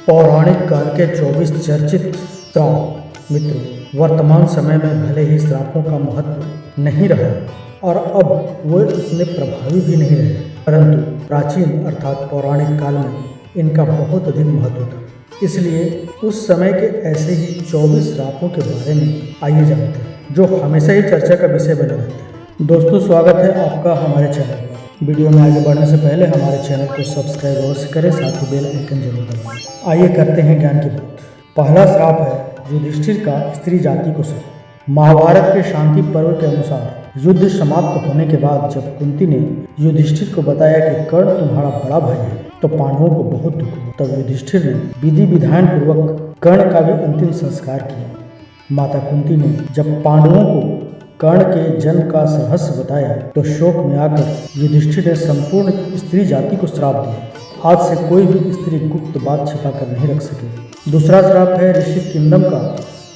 पौराणिक काल के 24 चर्चित श्राप। मित्रों, वर्तमान समय में भले ही श्रापों का महत्व नहीं रहा और अब वो इतने प्रभावी भी नहीं रहे, परंतु प्राचीन अर्थात पौराणिक काल में इनका बहुत अधिक महत्व था। इसलिए उस समय के ऐसे ही 24 श्रापों के बारे में आइए जानते हैं, जो हमेशा ही चर्चा का विषय बने रहते हैं। दोस्तों, स्वागत है आपका हमारे चैनल पर। वीडियो में आगे बढ़ने से पहले हमारे चैनल को सब्सक्राइब अवश्य करें, साथ ही बेल आइकन जरूर दबाएं। आइए करते हैं ज्ञान की बात। पहला श्राप है युधिष्ठिर का स्त्री जाति को श्राप। महाभारत के शांति पर्व के अनुसार युद्ध समाप्त होने के बाद जब कुंती ने युधिष्ठिर को बताया कि कर्ण तुम्हारा बड़ा भाई है, तो पांडवों को बहुत दुख हुआ। तब युधिष्ठिर ने विधि विधान पूर्वक कर्ण का भी अंतिम संस्कार किया। माता कुंती ने जब पांडवों को कर्ण के जन्म का रहस्य बताया, तो शोक में आकर युधिष्ठिर ने संपूर्ण स्त्री जाति को श्राप दिया। आज से कोई भी स्त्री गुप्त बात छिपा कर नहीं रख सके। दूसरा श्राप है ऋषि किंदम का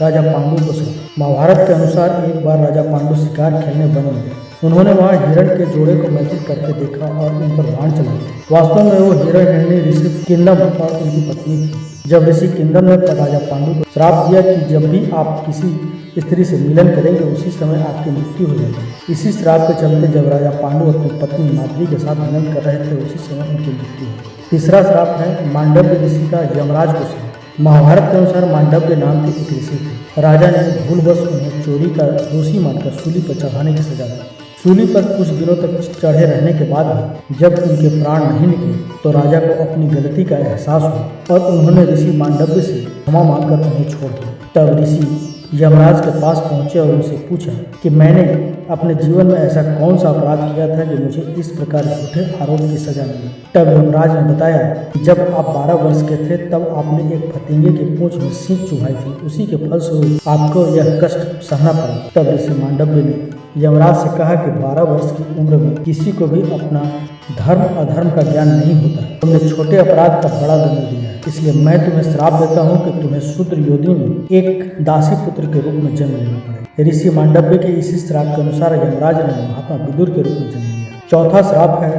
राजा पांडु को श्राप। महाभारत के अनुसार एक बार राजा पांडु शिकार खेलने वन में गए। उन्होंने वहां हिरण के जोड़े को मैथिल करके देखा और उन पर बाण चलाया। वास्तव में वो हिरणी ऋषि किंदम और उनकी पत्नी थी। जब ऋषि किंदम ने राजा पांडु को श्राप दिया कि जब भी आप किसी स्त्री से मिलन करेंगे, उसी समय आपकी मृत्यु हो जाएगी। इसी श्राप के चलते जब राजा पांडु अपनी पत्नी माद्री के साथ मिलन कर रहे थे, उसी समय उनकी मृत्यु हुई। तीसरा श्राप है मांडव्य ऋषि का यमराज को श्राप। महाभारत के अनुसार मांडव्य नाम के एक ऋषि थे। राजा ने भूलवश उन्हें चोरी का दोषी मानकर सूली पर चढ़ाने की सजा दी। सूली पर कुछ दिनों तक चढ़े रहने के बाद भी जब उनके प्राण नहीं निकले, तो राजा को अपनी गलती का एहसास हुआ और उन्होंने ऋषि मांडव्य से क्षमा मांगकर उन्हें छोड़ दिया। तब ऋषि यमराज के पास पहुंचे और उनसे पूछा कि मैंने अपने जीवन में ऐसा कौन सा अपराध किया था कि मुझे इस प्रकार झूठे आरोप की सजा मिली। तब यमराज ने बताया कि जब आप 12 वर्ष के थे, तब आपने एक फतिंगे की पूंछ में सींग चुभाई थी। उसी के फलस्वरूप आपको यह कष्ट सहना पड़ा। तब ऋषि मांडव्य ने यमराज से कहा कि 12 वर्ष की उम्र में किसी को भी अपना धर्म अधर्म का ज्ञान नहीं होता। तुमने छोटे अपराध का बड़ा दंड दिया है, इसलिए मैं तुम्हें श्राप देता हूँ कि तुम्हें शूद्र योनि में एक दासी पुत्र के रूप में जन्म लेना पड़े। ऋषि मांडव्य के इसी श्राप के अनुसार यमराज ने महात्मा विदुर के रूप में जन्म लिया। चौथा श्राप है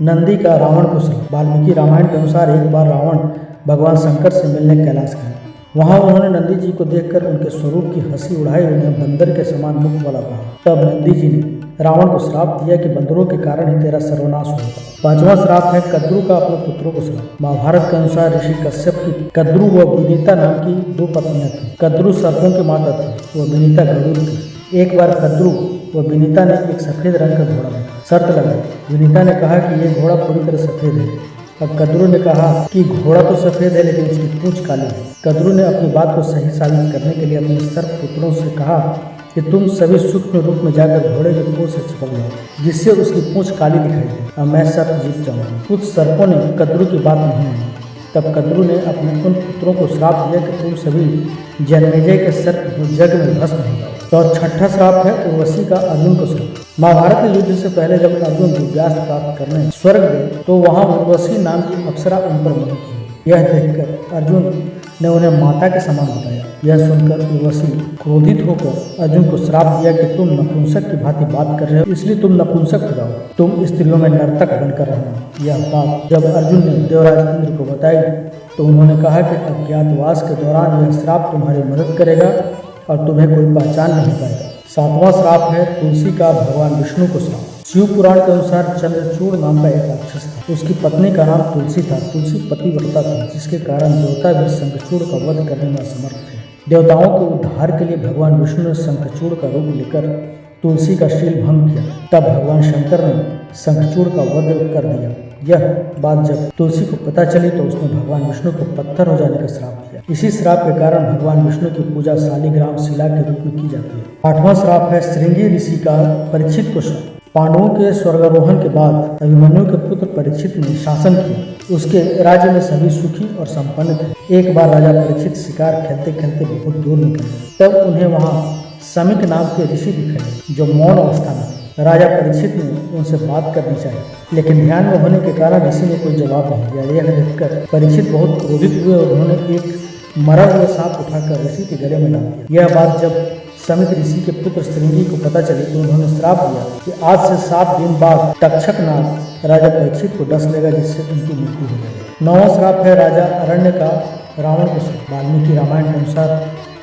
नंदी का रावण को श्राप। वाल्मीकि रामायण के अनुसार एक बार रावण भगवान शंकर से मिलने कैलाश गया। वहां उन्होंने नंदी जी को देखकर उनके स्वरूप की हंसी उड़ाई, उन्हें बंदर के समान मुख वाला कहा। तब नंदी जी ने रावण को श्राप दिया कि बंदरों के कारण ही तेरा सर्वनाश होगा। पांचवा श्राप है कद्रु का अपने पुत्रों को श्राप। महाभारत के अनुसार ऋषि कश्यप की कद्रु व विनीता नाम की 2 पत्नियां थी। कद्रु सर्पों की माता थी, वह विनीता गरुड़ थी। एक बार कद्रु व विनीता ने एक सफेद रंग का घोड़ा देखा। शर्त लगाई। विनीता ने कहा कि यह घोड़ा पूरी तरह सफेद है। अब कद्रु ने कहा कि घोड़ा तो सफेद है, लेकिन उसकी पूंछ काली है। कद्रु ने अपनी बात को सही साबित करने के लिए अपने सर्प पुत्रों से कहा कि तुम सभी सूक्ष्म रूप में जाकर घोड़े की पूंछ से चिपक जाओ, जिससे उसकी पूंछ काली दिखाई दे। अब मैं सर्प जीत जाऊंगा। कुछ सर्पों ने कद्रु की बात नहीं मानी। तब कद्रु ने अपने उन पुत्रों को श्राप दिया कि तुम सभी जन्मेजय के सर्प जग में भस्म हो जाओ। तो छठा श्राप है उर्वशी का अर्जुन को श्राप। महाभारत के युद्ध से पहले जब अर्जुन दिव्यास्त्र प्राप्त करने स्वर्ग गए, तो वहां उर्वशी नाम की अप्सरा उन पर मोहित हुई। यह देखकर अर्जुन ने उन्हें माता के समान बताया। यह सुनकर उर्वशी क्रोधित होकर अर्जुन को श्राप दिया कि तुम नपुंसक की भांति बात कर रहे हो, इसलिए तुम नपुंसक हो जाओ। तुम स्त्रियों में नर्तक बनकर रहना। यह बात जब अर्जुन ने देवराज इंद्र को बताई, तो उन्होंने कहा कि अज्ञातवास के दौरान यह श्राप तुम्हारी मदद करेगा और तुम्हें कोई पहचान नहीं पाएगा। सातवां श्राप है तुलसी का भगवान विष्णु को श्राप। शिव पुराण के अनुसार चंद्रचूड़ नाम का एक राक्षस था। उसकी पत्नी का नाम तुलसी था। तुलसी पतिव्रता थी, जिसके कारण देवता भी शंखचूड़ का वध करने में असमर्थ थे। देवताओं के उद्धार के लिए भगवान विष्णु ने शंखचूड़ का रूप लेकर तुलसी का शील भंग किया। तब भगवान शंकर ने शंखचूड़ का वध कर दिया। यह बात जब तुलसी को पता चली, तो उसने भगवान विष्णु को पत्थर हो जाने का श्राप दिया। इसी श्राप के कारण भगवान विष्णु की पूजा शालिग्राम शिला के रूप में की जाती है। आठवां श्राप है श्रृंगी ऋषि का परीक्षित को श्राप। पांडवों के स्वर्गारोहण के बाद अभिमन्यु के पुत्र परीक्षित ने शासन किया। उसके राज्य में सभी सुखी और संपन्न थे। एक बार राजा परीक्षित शिकार खेलते खेलते बहुत दूर निकले। तब उन्हें वहां समिक नाम के ऋषि दिखाए, जो मौन अवस्था में थे। राजा परीक्षित ने उनसे बात करनी चाहिए, लेकिन ध्यान में होने के कारण ऋषि ने कोई जवाब नहीं दिया। यह देखकर परीक्षित बहुत क्रोधित हुए और उन्होंने एक मरा हुआ सांप उठाकर ऋषि के गले में डाल दिया। यह बात जब समित ऋषि के पुत्र श्रृंगी को पता चली, तो उन्होंने श्राप दिया कि आज से 7 दिन बाद तक्षक नाग राजा परीक्षित को डस लेगा, जिससे उनकी मृत्यु हो जाएगी। 9वां श्राप है राजा अरण्य का रावण को श्राप। वाल्मीकि रामायण के अनुसार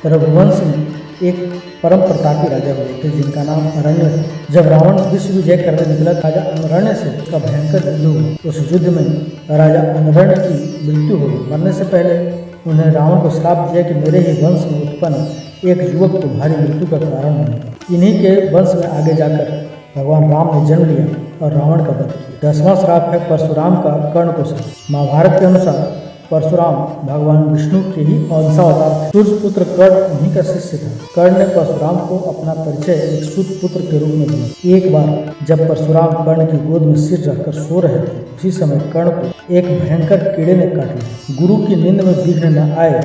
रघुवंश में एक परम प्रतापी राजा हुए थे जिनका नाम अरण्य था। जब रावण विश्व विजय करने निकला राजा अनरण्य से उसका भयंकर युद्ध हुआ। उस युद्ध में राजा अनरण्य की मृत्यु हो गई। मरने से पहले उन्होंने रावण को श्राप दिया कि मेरे ही वंश में उत्पन्न एक युवक तुम्हारी मृत्यु का कारण बनेगा। इन्हीं के वंश में आगे जाकर भगवान राम ने जन्म लिया और रावण का वध किया। 10वां श्राप है परशुराम का कर्ण को श्राप। महाभारत के अनुसार परशुराम भगवान विष्णु के ही अंशावतार थे। सूर्य पुत्र कर्ण उन्हीं का शिष्य था। कर्ण ने परशुराम को अपना परिचय एक सूर्य पुत्र के रूप में दिया। एक बार जब परशुराम कर्ण की गोद में सिर रखकर सो रहे थे, उसी समय कर्ण को एक भयंकर कीड़े ने काट लिया। गुरु की नींद में विघ्न न आए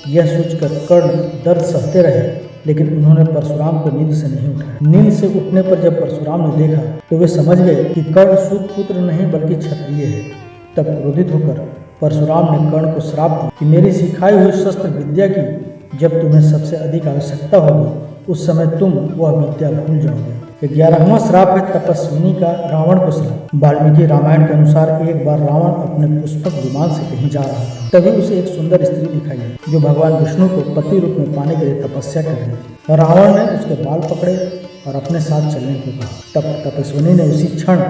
यह सोचकर कर्ण दर्द सहते रहे, लेकिन उन्होंने परशुराम को नींद से नहीं उठाया। नींद से उठने पर जब परशुराम ने देखा तो वे समझ गए कि कर्ण सूत पुत्र नहीं बल्कि क्षत्रिय है। तब क्रोधित होकर परशुराम ने कर्ण को श्राप दिया कि मेरी सिखाई हुई शस्त्र विद्या की जब तुम्हें सबसे अधिक आवश्यकता होगी उस समय तुम वह विद्या भूल जाओगे। 11वां श्राप है तपस्विनी का रावण को श्राप। वाल्मीकि रामायण के अनुसार एक बार रावण अपने पुष्पक विमान से कहीं जा रहा था। तभी उसे एक सुंदर स्त्री दिखाई दी जो भगवान विष्णु को पति रूप में पाने के लिए तपस्या कर रही थी। रावण ने उसके बाल पकड़े और अपने साथ चलने को कहा। तब तपस्विनी ने उसी क्षण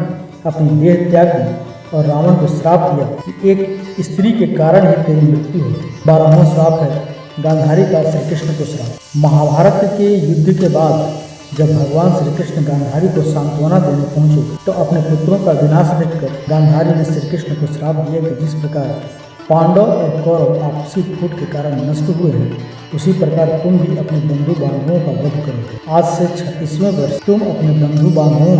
अपनी देह त्याग दी और रावण को श्राप दिया कि एक स्त्री के कारण ही तेरी मृत्यु हो। 12वां श्राप है गांधारी का श्री कृष्ण को श्राप। महाभारत के युद्ध के बाद जब भगवान श्री कृष्ण गांधारी को सांत्वना देने पहुंचे तो अपने पुत्रों का विनाश देखकर गांधारी ने श्री कृष्ण को श्राप दिया कि जिस प्रकार पांडव और कौरव आपसी फूट के कारण नष्ट हुए हैं, उसी प्रकार तुम भी अपने बंधु बांधवों का वध करोगे। आज से 36वें वर्ष तुम अपने बंधु बांधवों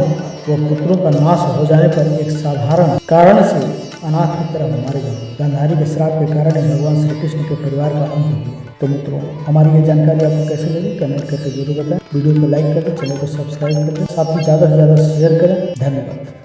व पुत्रों का नाश हो जाने पर एक साधारण कारण से अनाथ की तरह मारे जाओगे। गांधारी के श्राप के कारण भगवान श्री कृष्ण के परिवार का अंत हुआ। तो मित्रों, हमारी ये जानकारी आपको कैसे लगी कमेंट करके जरूर बताएं। वीडियो को लाइक करें, चैनल को सब्सक्राइब करें, साथ ही ज़्यादा से ज़्यादा शेयर करें। धन्यवाद।